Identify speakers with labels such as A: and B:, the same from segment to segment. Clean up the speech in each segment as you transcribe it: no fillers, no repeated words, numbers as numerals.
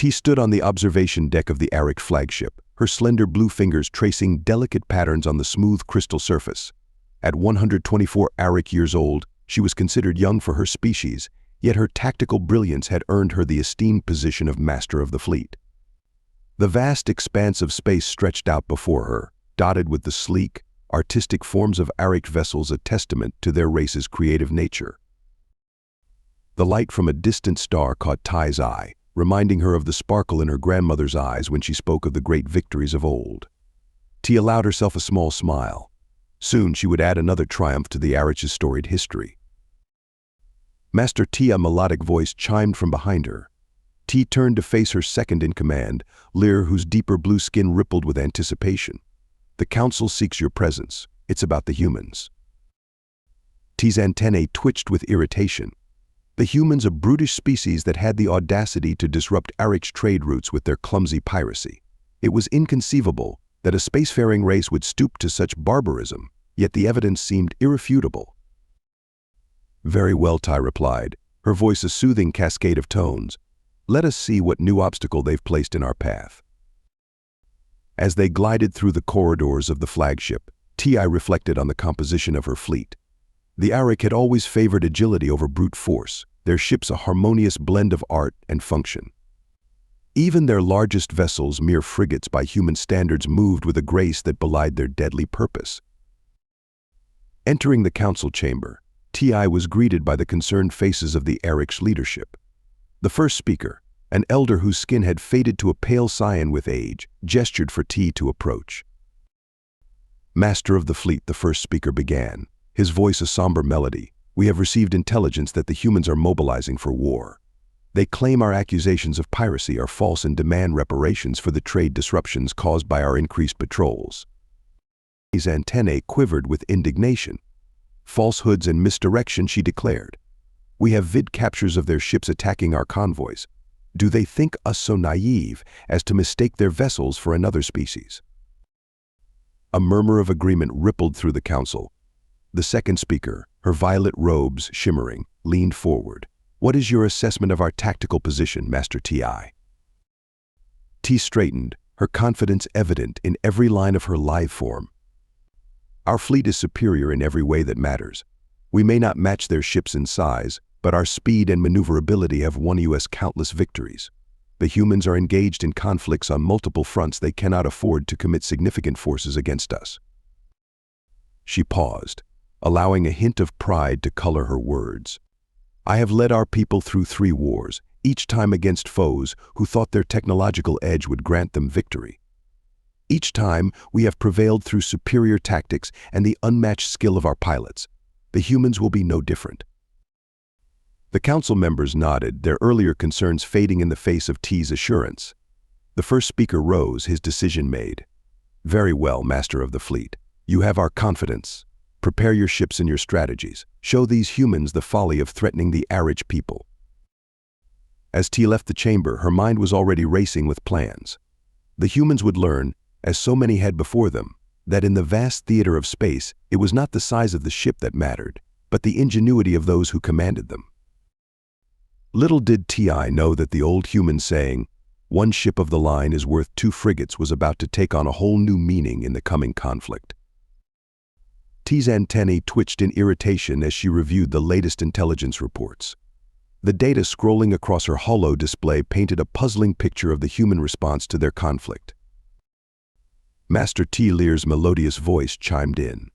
A: T stood on the observation deck of the Arik flagship, her slender blue fingers tracing delicate patterns on the smooth crystal surface. At 124 Arik years old, she was considered young for her species, yet her tactical brilliance had earned her the esteemed position of master of the fleet. The vast expanse of space stretched out before her, dotted with the sleek, artistic forms of Arik vessels, a testament to their race's creative nature. The light from a distant star caught Ty's eye, reminding her of the sparkle in her grandmother's eyes when she spoke of the great victories of old. T allowed herself a small smile. Soon she would add another triumph to the Arik's storied history. Master T, a melodic voice chimed from behind her. T turned to face her second-in-command, Lear, whose deeper blue skin rippled with anticipation. "The Council seeks your presence. It's about the humans." T's antennae twitched with irritation. The humans, a brutish species that had the audacity to disrupt Arik's trade routes with their clumsy piracy. It was inconceivable that a spacefaring race would stoop to such barbarism, yet the evidence seemed irrefutable. "Very well," Ty replied, her voice a soothing cascade of tones. "Let us see what new obstacle they've placed in our path." As they glided through the corridors of the flagship, Ti reflected on the composition of her fleet. The Arik had always favored agility over brute force, their ships a harmonious blend of art and function. Even their largest vessels, mere frigates by human standards, moved with a grace that belied their deadly purpose. Entering the council chamber, Ti was greeted by the concerned faces of the Arik's leadership. The first speaker, an elder whose skin had faded to a pale cyan with age, gestured for T to approach. "Master of the fleet," the first speaker began, his voice a somber melody, "we have received intelligence that the humans are mobilizing for war. They claim our accusations of piracy are false and demand reparations for the trade disruptions caused by our increased patrols." His antennae quivered with indignation. "Falsehoods and misdirection," she declared. "We have vid captures of their ships attacking our convoys. Do they think us so naive as to mistake their vessels for another species?" A murmur of agreement rippled through the council. The second speaker, her violet robes shimmering, leaned forward. "What is your assessment of our tactical position, Master T.I.?" T straightened, her confidence evident in every line of her live form. "Our fleet is superior in every way that matters. We may not match their ships in size, but our speed and maneuverability have won us countless victories. The humans are engaged in conflicts on multiple fronts. They cannot afford to commit significant forces against us." She paused, allowing a hint of pride to color her words. "I have led our people through 3 wars, each time against foes who thought their technological edge would grant them victory. Each time, we have prevailed through superior tactics and the unmatched skill of our pilots. The humans will be no different." The council members nodded, their earlier concerns fading in the face of T's assurance. The first speaker rose, his decision made. "Very well, Master of the Fleet. You have our confidence. Prepare your ships and your strategies. Show these humans the folly of threatening the Arik people." As T left the chamber, her mind was already racing with plans. The humans would learn, as so many had before them, that in the vast theater of space, it was not the size of the ship that mattered, but the ingenuity of those who commanded them. Little did Ti know that the old human saying, "One ship of the line is worth 2 frigates," was about to take on a whole new meaning in the coming conflict. T's antennae twitched in irritation as she reviewed the latest intelligence reports. The data scrolling across her holo display painted a puzzling picture of the human response to their conflict. Master T. Lear's melodious voice chimed in.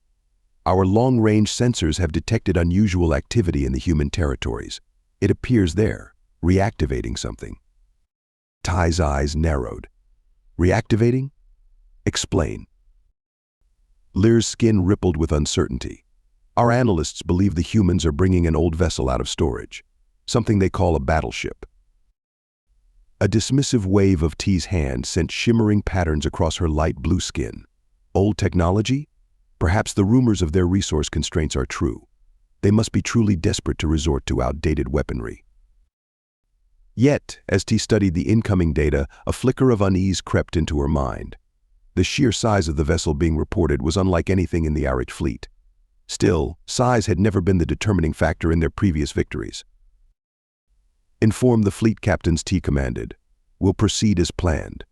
A: "Our long-range sensors have detected unusual activity in the human territories. It appears they're reactivating something." Ty's eyes narrowed. "Reactivating? Explain." Lear's skin rippled with uncertainty. "Our analysts believe the humans are bringing an old vessel out of storage, something they call a battleship." A dismissive wave of T's hand sent shimmering patterns across her light blue skin. Old technology? Perhaps the rumors of their resource constraints are true. They must be truly desperate to resort to outdated weaponry. Yet, as T studied the incoming data, a flicker of unease crept into her mind. The sheer size of the vessel being reported was unlike anything in the Arik fleet. Still, size had never been the determining factor in their previous victories. "Inform the fleet captains," T commanded. We'll proceed as planned.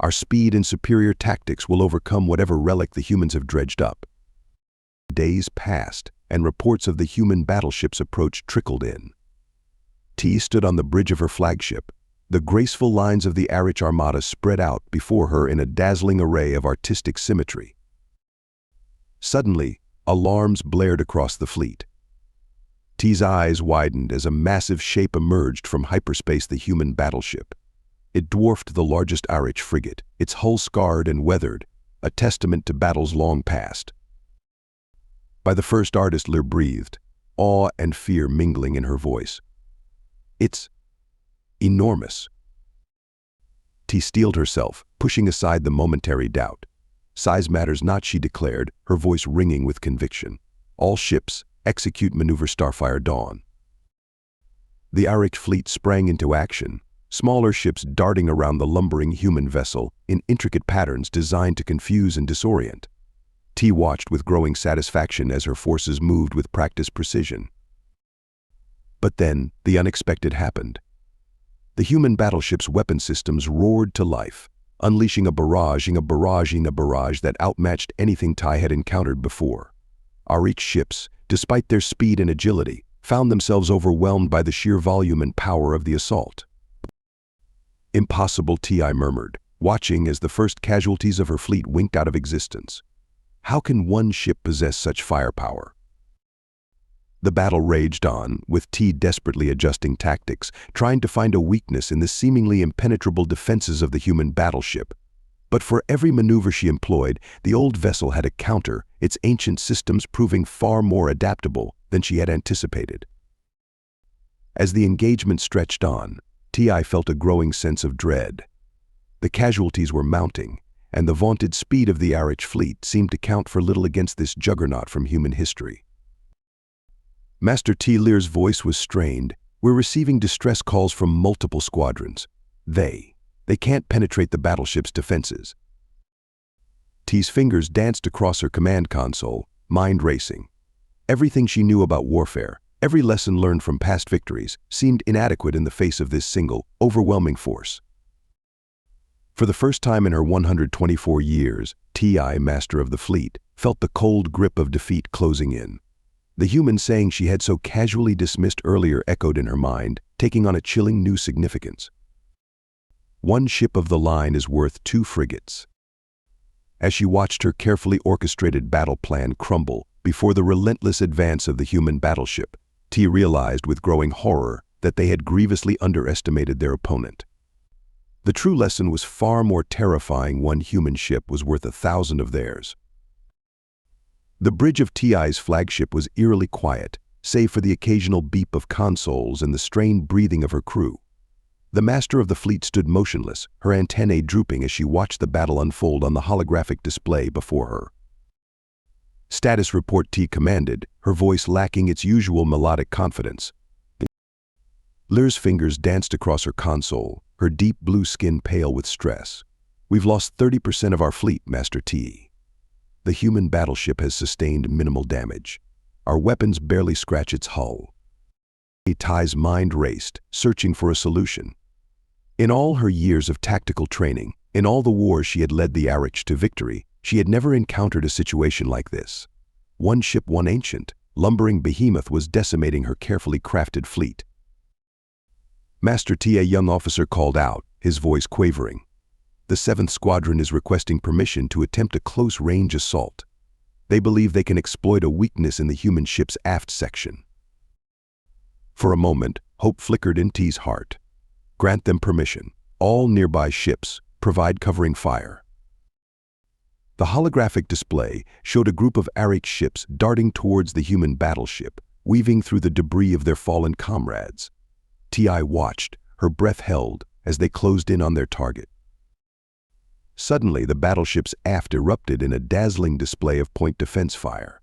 A: Our speed and superior tactics will overcome whatever relic the humans have dredged up." Days passed, and reports of the human battleship's approach trickled in. T stood on the bridge of her flagship. The graceful lines of the Arich Armada spread out before her in a dazzling array of artistic symmetry. Suddenly, alarms blared across the fleet. T's eyes widened as a massive shape emerged from hyperspace, the human battleship. It dwarfed the largest Arich frigate, its hull scarred and weathered, a testament to battles long past. By the first artist, Lear breathed, awe and fear mingling in her voice. "It's enormous." T steeled herself, pushing aside the momentary doubt. "Size matters not," she declared, her voice ringing with conviction. "All ships, execute maneuver Starfire Dawn." The Arich fleet sprang into action, smaller ships darting around the lumbering human vessel in intricate patterns designed to confuse and disorient. T watched with growing satisfaction as her forces moved with practiced precision. But then, the unexpected happened. The human battleship's weapon systems roared to life, unleashing a barrage that outmatched anything Ty had encountered before. Arich ships, despite their speed and agility, found themselves overwhelmed by the sheer volume and power of the assault. "Impossible," T.I. murmured, watching as the first casualties of her fleet winked out of existence. "How can one ship possess such firepower?" The battle raged on, with T desperately adjusting tactics, trying to find a weakness in the seemingly impenetrable defenses of the human battleship. But for every maneuver she employed, the old vessel had a counter, its ancient systems proving far more adaptable than she had anticipated. As the engagement stretched on, T.I. felt a growing sense of dread. The casualties were mounting, and the vaunted speed of the Arich fleet seemed to count for little against this juggernaut from human history. Master T. Lear's voice was strained. "We're receiving distress calls from multiple squadrons. They can't penetrate the battleship's defenses." T's fingers danced across her command console, mind racing. Everything she knew about warfare, every lesson learned from past victories, seemed inadequate in the face of this single, overwhelming force. For the first time in her 124 years, T.I., master of the fleet, felt the cold grip of defeat closing in. The human saying she had so casually dismissed earlier echoed in her mind, taking on a chilling new significance. One ship of the line is worth 2 frigates. As she watched her carefully orchestrated battle plan crumble before the relentless advance of the human battleship, T realized with growing horror that they had grievously underestimated their opponent. The true lesson was far more terrifying. One human ship was worth 1,000 of theirs. The bridge of T.I.'s flagship was eerily quiet, save for the occasional beep of consoles and the strained breathing of her crew. The master of the fleet stood motionless, her antennae drooping as she watched the battle unfold on the holographic display before her. "Status report," T commanded, her voice lacking its usual melodic confidence. Lear's fingers danced across her console, her deep blue skin pale with stress. "We've lost 30% of our fleet, Master T. The human battleship has sustained minimal damage. Our weapons barely scratch its hull." Ty's mind raced, searching for a solution. In all her years of tactical training, in all the wars she had led the Arich to victory, she had never encountered a situation like this. One ship, one ancient, lumbering behemoth was decimating her carefully crafted fleet. "Master T," a young officer called out, his voice quavering. "The 7th Squadron is requesting permission to attempt a close-range assault. They believe they can exploit a weakness in the human ship's aft section." For a moment, hope flickered in T's heart. Grant them permission. All nearby ships, provide covering fire. The holographic display showed a group of Arich ships darting towards the human battleship, weaving through the debris of their fallen comrades. T.I. watched, her breath held, as they closed in on their target. Suddenly, the battleship's aft erupted in a dazzling display of point defense fire.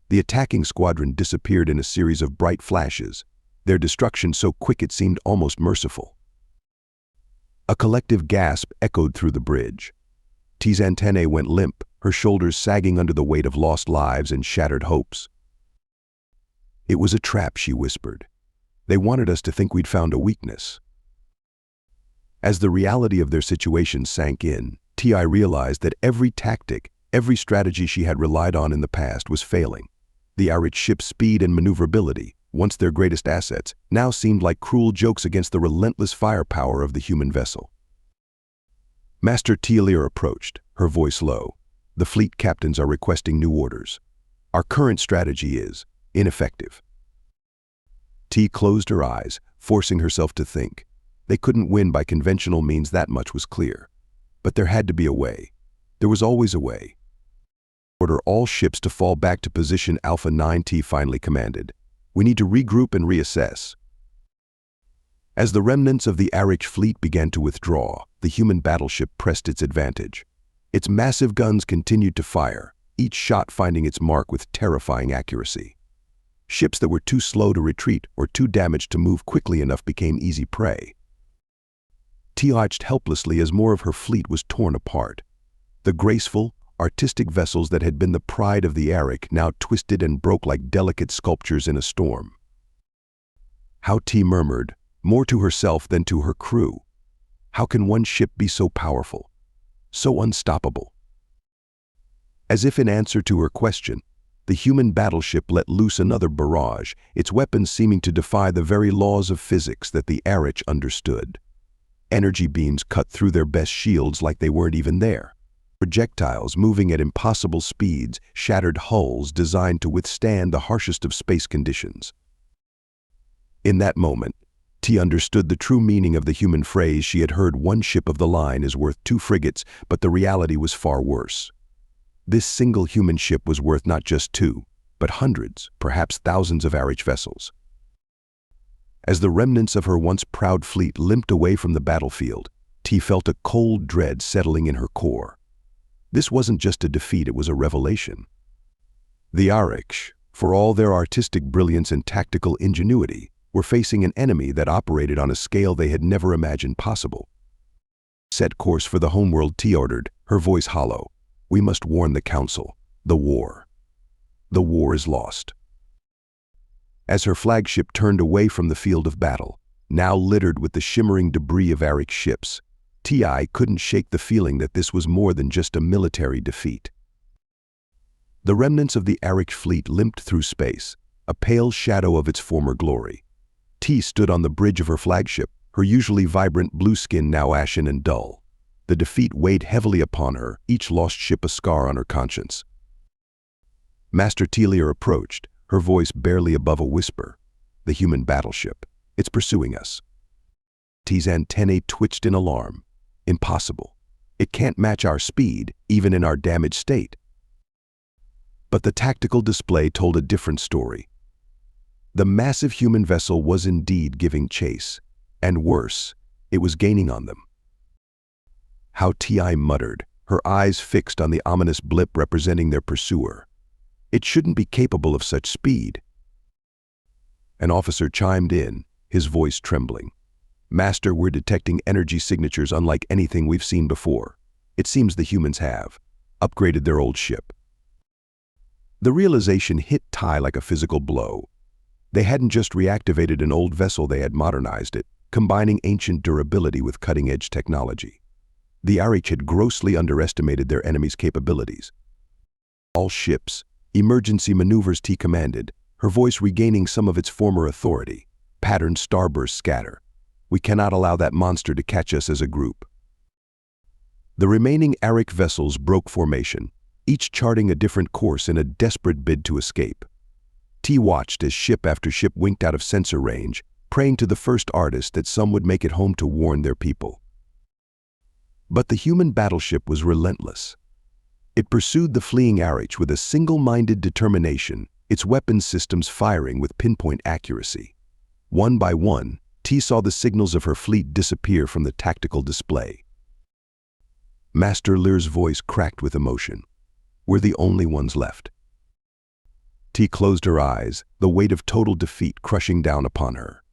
A: The attacking squadron disappeared in a series of bright flashes, their destruction so quick it seemed almost merciful. A collective gasp echoed through the bridge. T's antennae went limp, her shoulders sagging under the weight of lost lives and shattered hopes. "It was a trap," she whispered. "They wanted us to think we'd found a weakness." As the reality of their situation sank in, Ti realized that every tactic, every strategy she had relied on in the past was failing. The Arik ship's speed and maneuverability, once their greatest assets, now seemed like cruel jokes against the relentless firepower of the human vessel. Master Tealier approached, her voice low. The fleet captains are requesting new orders. Our current strategy is ineffective. T closed her eyes, forcing herself to think. They couldn't win by conventional means, that much was clear. But there had to be a way. There was always a way. Order all ships to fall back to position Alpha 9, T finally commanded. We need to regroup and reassess. As the remnants of the Arik fleet began to withdraw, the human battleship pressed its advantage. Its massive guns continued to fire, each shot finding its mark with terrifying accuracy. Ships that were too slow to retreat or too damaged to move quickly enough became easy prey. T watched helplessly as more of her fleet was torn apart. The graceful, artistic vessels that had been the pride of the Arik now twisted and broke like delicate sculptures in a storm. How T murmured, more to herself than to her crew. How can one ship be so powerful, so unstoppable? As if in answer to her question, the human battleship let loose another barrage, its weapons seeming to defy the very laws of physics that the Arik understood. Energy beams cut through their best shields like they weren't even there. Projectiles moving at impossible speeds shattered hulls designed to withstand the harshest of space conditions. In that moment, T understood the true meaning of the human phrase she had heard: one ship of the line is worth 2 frigates, but the reality was far worse. This single human ship was worth not just 2, but hundreds, perhaps thousands of Arik vessels. As the remnants of her once proud fleet limped away from the battlefield, T felt a cold dread settling in her core. This wasn't just a defeat, it was a revelation. The Arik, for all their artistic brilliance and tactical ingenuity, were facing an enemy that operated on a scale they had never imagined possible. Set course for the homeworld, T ordered, her voice hollow. We must warn the Council. The war. The war is lost. As her flagship turned away from the field of battle, now littered with the shimmering debris of Arik ships, Ti couldn't shake the feeling that this was more than just a military defeat. The remnants of the Arik fleet limped through space, a pale shadow of its former glory. T stood on the bridge of her flagship, her usually vibrant blue skin now ashen and dull. The defeat weighed heavily upon her, each lost ship a scar on her conscience. Master Tealier approached, her voice barely above a whisper. The human battleship. It's pursuing us. T's antennae twitched in alarm. Impossible. It can't match our speed, even in our damaged state. But the tactical display told a different story. The massive human vessel was indeed giving chase, and worse, it was gaining on them. How Ti muttered, her eyes fixed on the ominous blip representing their pursuer. It shouldn't be capable of such speed. An officer chimed in, his voice trembling. Master, we're detecting energy signatures unlike anything we've seen before. It seems the humans have upgraded their old ship. The realization hit Ti like a physical blow. They hadn't just reactivated an old vessel, they had modernized it, combining ancient durability with cutting-edge technology. The Arik had grossly underestimated their enemy's capabilities. All ships, emergency maneuvers, T commanded, her voice regaining some of its former authority. Patterned starbursts scatter. We cannot allow that monster to catch us as a group. The remaining Arik vessels broke formation, each charting a different course in a desperate bid to escape. T watched as ship after ship winked out of sensor range, praying to the first artist that some would make it home to warn their people. But the human battleship was relentless. It pursued the fleeing Arik with a single-minded determination, its weapons systems firing with pinpoint accuracy. One by one, T saw the signals of her fleet disappear from the tactical display. Master Lear's voice cracked with emotion. We're the only ones left. T closed her eyes, the weight of total defeat crushing down upon her.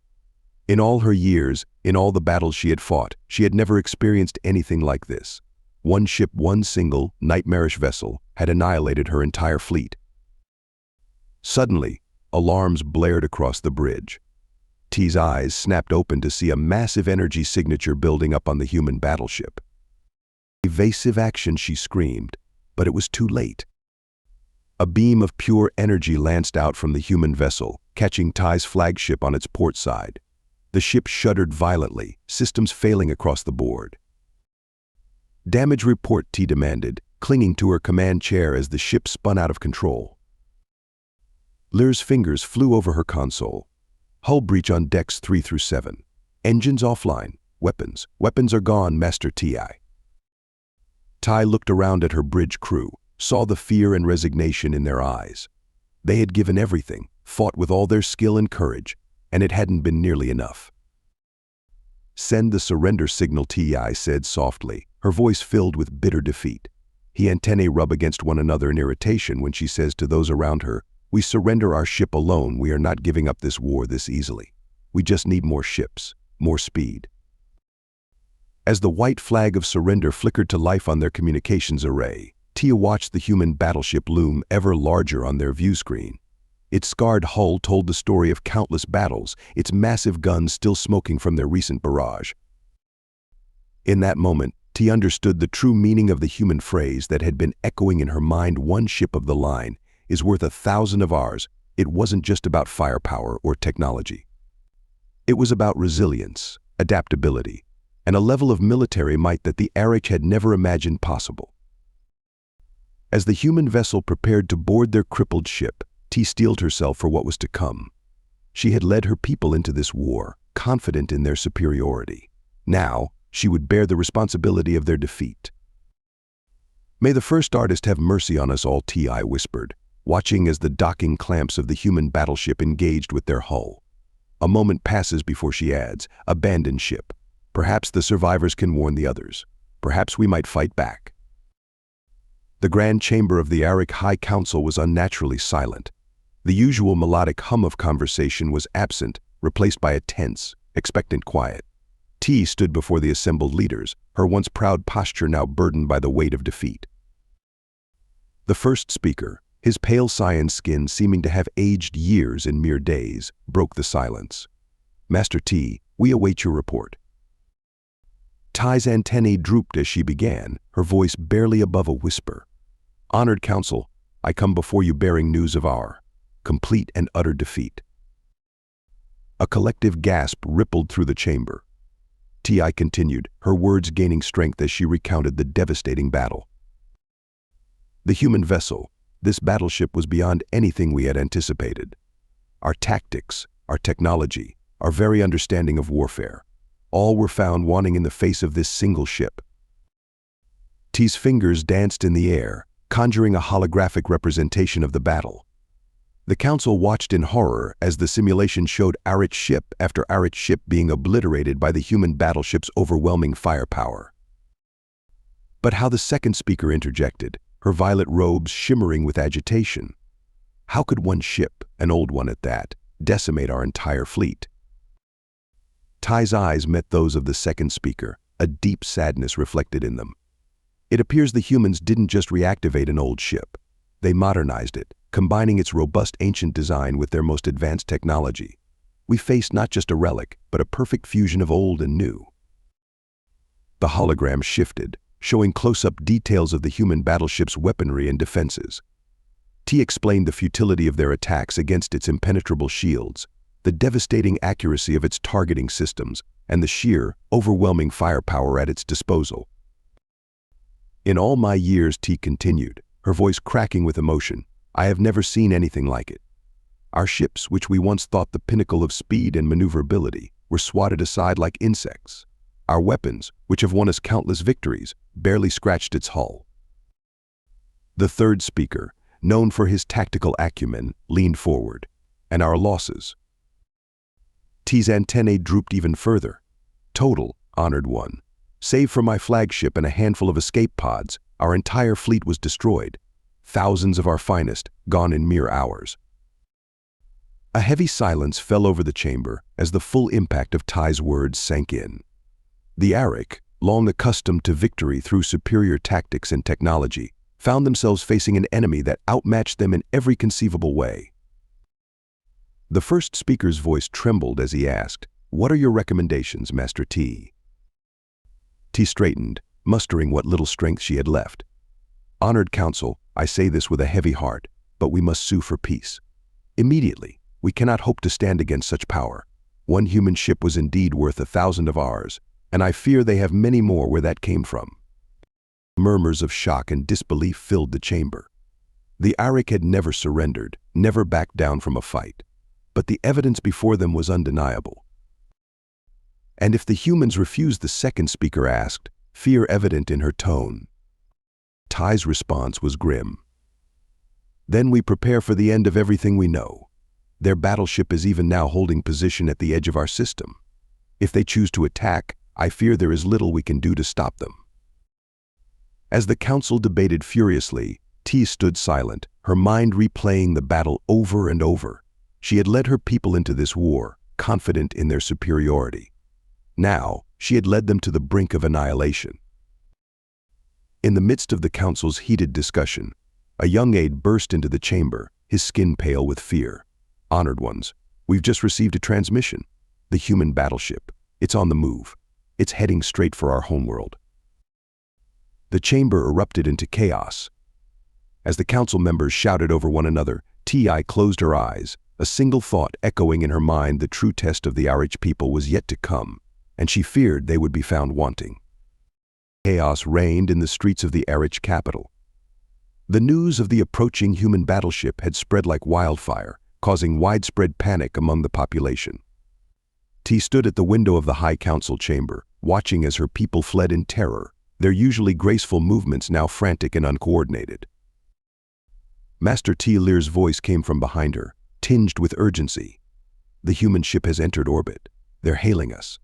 A: In all her years, in all the battles she had fought, she had never experienced anything like this. One ship, one single, nightmarish vessel, had annihilated her entire fleet. Suddenly, alarms blared across the bridge. T's eyes snapped open to see a massive energy signature building up on the human battleship. "Evasive action," she screamed, but it was too late. A beam of pure energy lanced out from the human vessel, catching Ty's flagship on its port side. The ship shuddered violently, systems failing across the board. "Damage report," T demanded, clinging to her command chair as the ship spun out of control. Lyr's fingers flew over her console. "Hull breach on decks 3 through 7. Engines offline. Weapons are gone, Master T.I." Ty looked around at her bridge crew, saw the fear and resignation in their eyes. They had given everything, fought with all their skill and courage, and it hadn't been nearly enough. "Send the surrender signal," T.I. said softly, her voice filled with bitter defeat. Her antennae rub against one another in irritation when she says to those around her, "We surrender our ship alone. We are not giving up this war this easily. We just need more ships, more speed." As the white flag of surrender flickered to life on their communications array, Tia watched the human battleship loom ever larger on their view screen. Its scarred hull told the story of countless battles, its massive guns still smoking from their recent barrage. In that moment, Tia understood the true meaning of the human phrase that had been echoing in her mind: "One ship of the line is worth 1,000 of ours." It wasn't just about firepower or technology. It was about resilience, adaptability, and a level of military might that the Arik had never imagined possible. As the human vessel prepared to board their crippled ship, T steeled herself for what was to come. She had led her people into this war, confident in their superiority. Now, she would bear the responsibility of their defeat. "May the first artist have mercy on us all," T.I. whispered, watching as the docking clamps of the human battleship engaged with their hull. A moment passes before she adds, "Abandon ship. Perhaps the survivors can warn the others. Perhaps we might fight back." The grand chamber of the Arik High Council was unnaturally silent. The usual melodic hum of conversation was absent, replaced by a tense, expectant quiet. T stood before the assembled leaders, her once proud posture now burdened by the weight of defeat. The first speaker, his pale cyan skin seeming to have aged years in mere days, broke the silence. "Master T, we await your report." Ty's antennae drooped as she began, her voice barely above a whisper. "Honored Council, I come before you bearing news of our complete and utter defeat." A collective gasp rippled through the chamber. T.I. continued, her words gaining strength as she recounted the devastating battle. "The human vessel, this battleship was beyond anything we had anticipated. Our tactics, our technology, our very understanding of warfare, all were found wanting in the face of this single ship." T's fingers danced in the air, conjuring a holographic representation of the battle. The council watched in horror as the simulation showed Arik ship after Arik ship being obliterated by the human battleship's overwhelming firepower. But how the second speaker interjected, her violet robes shimmering with agitation. "How could one ship, an old one at that, decimate our entire fleet?" Ty's eyes met those of the second speaker, a deep sadness reflected in them. "It appears the humans didn't just reactivate an old ship. They modernized it, combining its robust ancient design with their most advanced technology. We faced not just a relic, but a perfect fusion of old and new." The hologram shifted, showing close-up details of the human battleship's weaponry and defenses. T explained the futility of their attacks against its impenetrable shields, the devastating accuracy of its targeting systems, and the sheer, overwhelming firepower at its disposal. "In all my years," T continued, her voice cracking with emotion, "I have never seen anything like it. Our ships, which we once thought the pinnacle of speed and maneuverability, were swatted aside like insects. Our weapons, which have won us countless victories, barely scratched its hull." The third speaker, known for his tactical acumen, leaned forward. "And our losses?" T's antennae drooped even further. "Total, honored one. Save for my flagship and a handful of escape pods, our entire fleet was destroyed. Thousands of our finest, gone in mere hours." A heavy silence fell over the chamber as the full impact of Ty's words sank in. The Arik, long accustomed to victory through superior tactics and technology, found themselves facing an enemy that outmatched them in every conceivable way. The first speaker's voice trembled as he asked, "What are your recommendations, Master T?" T straightened, mustering what little strength she had left. "Honored Council, I say this with a heavy heart, but we must sue for peace. Immediately, we cannot hope to stand against such power. One human ship was indeed worth 1,000 of ours, and I fear they have many more where that came from." Murmurs of shock and disbelief filled the chamber. The Arik had never surrendered, never backed down from a fight. But the evidence before them was undeniable. "And if the humans refused?" the second speaker asked, fear evident in her tone. Ty's response was grim. "Then we prepare for the end of everything we know. Their battleship is even now holding position at the edge of our system. If they choose to attack, I fear there is little we can do to stop them." As the council debated furiously, T stood silent, her mind replaying the battle over and over. She had led her people into this war, confident in their superiority. Now, she had led them to the brink of annihilation. In the midst of the council's heated discussion, a young aide burst into the chamber, his skin pale with fear. "Honored ones, we've just received a transmission. The human battleship. It's on the move. It's heading straight for our homeworld." The chamber erupted into chaos. As the council members shouted over one another, Ti closed her eyes, a single thought echoing in her mind: the true test of the Arik people was yet to come, and she feared they would be found wanting. Chaos reigned in the streets of the Arik capital. The news of the approaching human battleship had spread like wildfire, causing widespread panic among the population. T stood at the window of the High Council chamber, watching as her people fled in terror, their usually graceful movements now frantic and uncoordinated. Master T Lear's voice came from behind her, tinged with urgency. "The human ship has entered orbit. They're hailing us."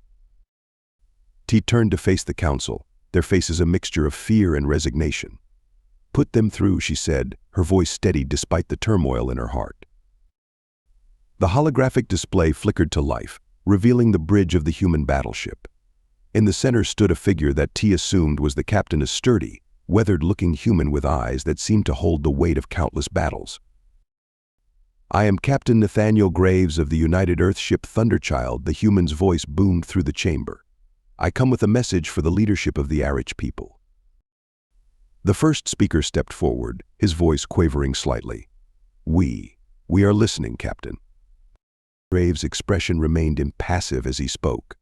A: T turned to face the council, their faces a mixture of fear and resignation. "Put them through," she said, her voice steady despite the turmoil in her heart. The holographic display flickered to life, revealing the bridge of the human battleship. In the center stood a figure that T assumed was the captain, a sturdy, weathered-looking human with eyes that seemed to hold the weight of countless battles. "I am Captain Nathaniel Graves of the United Earthship Thunderchild," the human's voice boomed through the chamber. "I come with a message for the leadership of the Arik people." The first speaker stepped forward, his voice quavering slightly. We are listening, Captain." Graves' expression remained impassive as he spoke.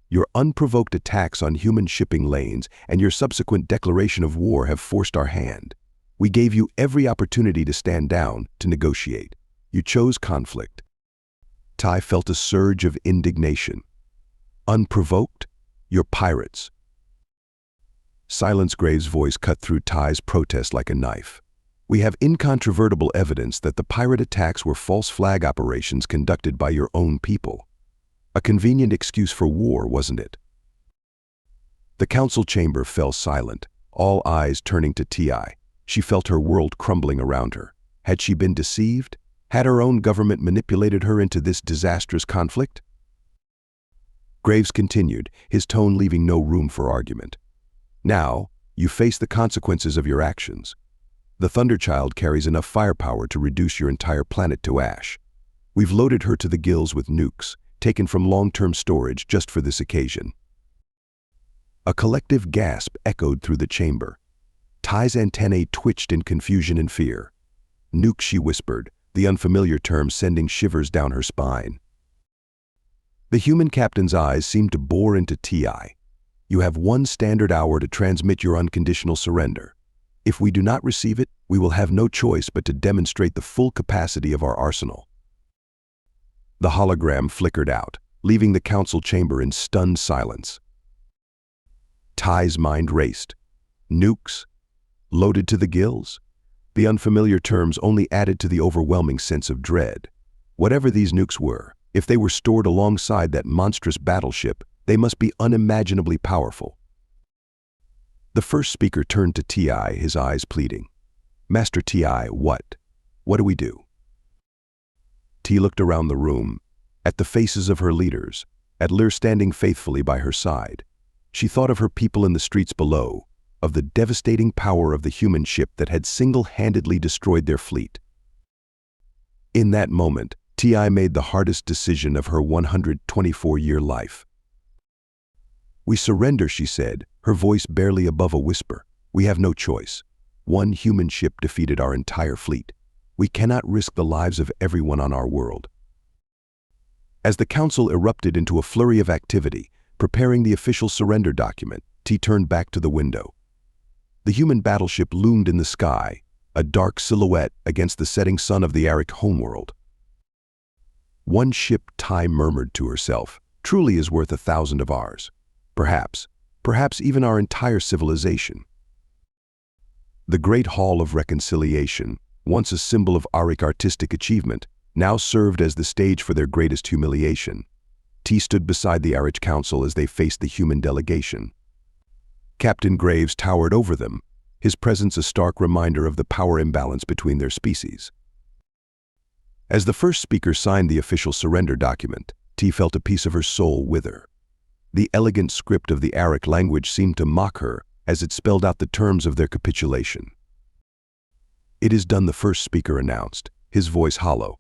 A: "Your unprovoked attacks on human shipping lanes and your subsequent declaration of war have forced our hand. We gave you every opportunity to stand down, to negotiate. You chose conflict." Ty felt a surge of indignation. "Unprovoked? You're pirates." Silence. Graves' voice cut through Ty's protest like a knife. "We have incontrovertible evidence that the pirate attacks were false flag operations conducted by your own people. A convenient excuse for war, wasn't it?" The council chamber fell silent, all eyes turning to Ti. She felt her world crumbling around her. Had she been deceived? Had her own government manipulated her into this disastrous conflict? Graves continued, his tone leaving no room for argument. "Now, you face the consequences of your actions. The Thunderchild carries enough firepower to reduce your entire planet to ash. We've loaded her to the gills with nukes, taken from long-term storage just for this occasion." A collective gasp echoed through the chamber. Ty's antennae twitched in confusion and fear. "Nuke," she whispered, the unfamiliar term sending shivers down her spine. The human captain's eyes seemed to bore into Ti. "You have 1 standard hour to transmit your unconditional surrender. If we do not receive it, we will have no choice but to demonstrate the full capacity of our arsenal." The hologram flickered out, leaving the council chamber in stunned silence. Ty's mind raced. Nukes? Loaded to the gills? The unfamiliar terms only added to the overwhelming sense of dread. Whatever these nukes were, if they were stored alongside that monstrous battleship, they must be unimaginably powerful. The first speaker turned to Ti, his eyes pleading. "Master Ti, what? What do we do?" T looked around the room, at the faces of her leaders, at Lear standing faithfully by her side. She thought of her people in the streets below, of the devastating power of the human ship that had single-handedly destroyed their fleet. In that moment, Ti made the hardest decision of her 124-year life. "We surrender," she said, her voice barely above a whisper. "We have no choice. One human ship defeated our entire fleet. We cannot risk the lives of everyone on our world." As the council erupted into a flurry of activity, preparing the official surrender document, T turned back to the window. The human battleship loomed in the sky, a dark silhouette against the setting sun of the Arik homeworld. "One ship," Ti murmured to herself, "truly is worth 1,000 of ours. Perhaps even our entire civilization." The Great Hall of Reconciliation, once a symbol of Arik artistic achievement, now served as the stage for their greatest humiliation. T stood beside the Arik Council as they faced the human delegation. Captain Graves towered over them, his presence a stark reminder of the power imbalance between their species. As the first speaker signed the official surrender document, T felt a piece of her soul wither. The elegant script of the Arik language seemed to mock her as it spelled out the terms of their capitulation. "It is done," the first speaker announced, his voice hollow.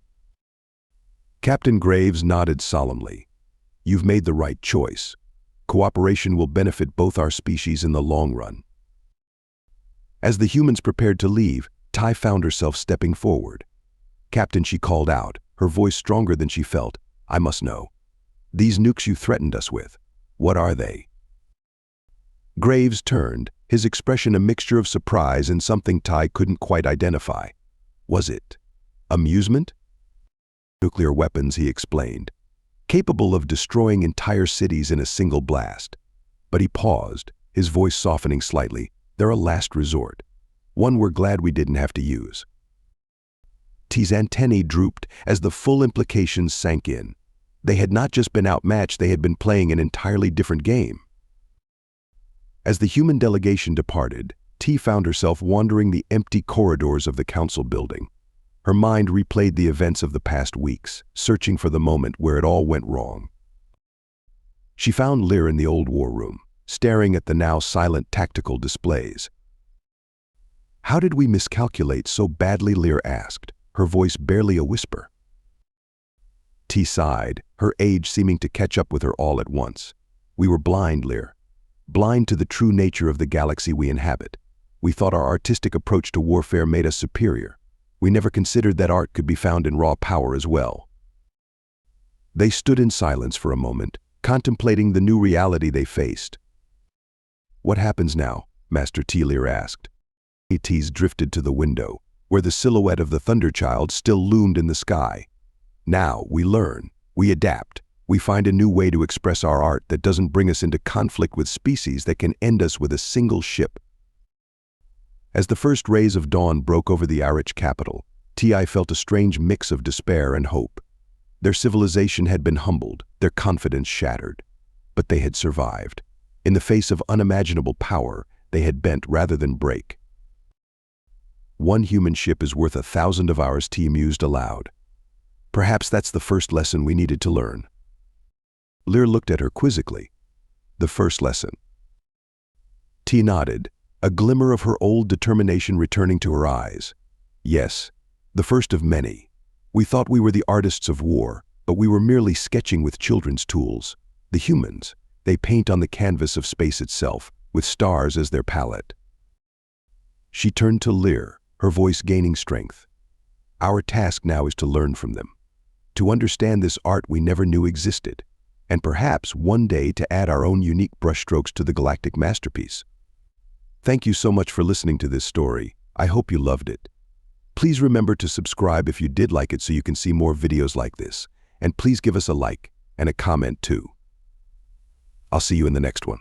A: Captain Graves nodded solemnly. "You've made the right choice. Cooperation will benefit both our species in the long run." As the humans prepared to leave, Ti found herself stepping forward. "Captain," she called out, her voice stronger than she felt, "I must know. These nukes you threatened us with, what are they?" Graves turned, his expression a mixture of surprise and something Ti couldn't quite identify. Was it amusement? "Nuclear weapons," he explained, "capable of destroying entire cities in a single blast." But he paused, his voice softening slightly. "They're a last resort. One we're glad we didn't have to use." T's antennae drooped as the full implications sank in. They had not just been outmatched, they had been playing an entirely different game. As the human delegation departed, T found herself wandering the empty corridors of the council building. Her mind replayed the events of the past weeks, searching for the moment where it all went wrong. She found Lear in the old war room, staring at the now silent tactical displays. "How did we miscalculate so badly?" Lear asked, her voice barely a whisper. T sighed, her age seeming to catch up with her all at once. "We were blind, Lear. Blind to the true nature of the galaxy we inhabit. We thought our artistic approach to warfare made us superior. We never considered that art could be found in raw power as well." They stood in silence for a moment, contemplating the new reality they faced. "What happens now?" Master T. Lear asked. T's drifted to the window, where the silhouette of the Thunderchild still loomed in the sky. "Now we learn, we adapt, we find a new way to express our art that doesn't bring us into conflict with species that can end us with a single ship." As the first rays of dawn broke over the Arik capital, Ti felt a strange mix of despair and hope. Their civilization had been humbled, their confidence shattered. But they had survived. In the face of unimaginable power, they had bent rather than break. "One human ship is worth 1,000 of ours," T mused aloud. "Perhaps that's the first lesson we needed to learn." Lear looked at her quizzically. "The first lesson?" T nodded, a glimmer of her old determination returning to her eyes. "Yes, the first of many. We thought we were the artists of war, but we were merely sketching with children's tools. The humans, they paint on the canvas of space itself, with stars as their palette." She turned to Lear, her voice gaining strength. "Our task now is to learn from them, to understand this art we never knew existed, and perhaps one day to add our own unique brushstrokes to the galactic masterpiece." Thank you so much for listening to this story. I hope you loved it. Please remember to subscribe if you did like it so you can see more videos like this. And please give us a like and a comment too. I'll see you in the next one.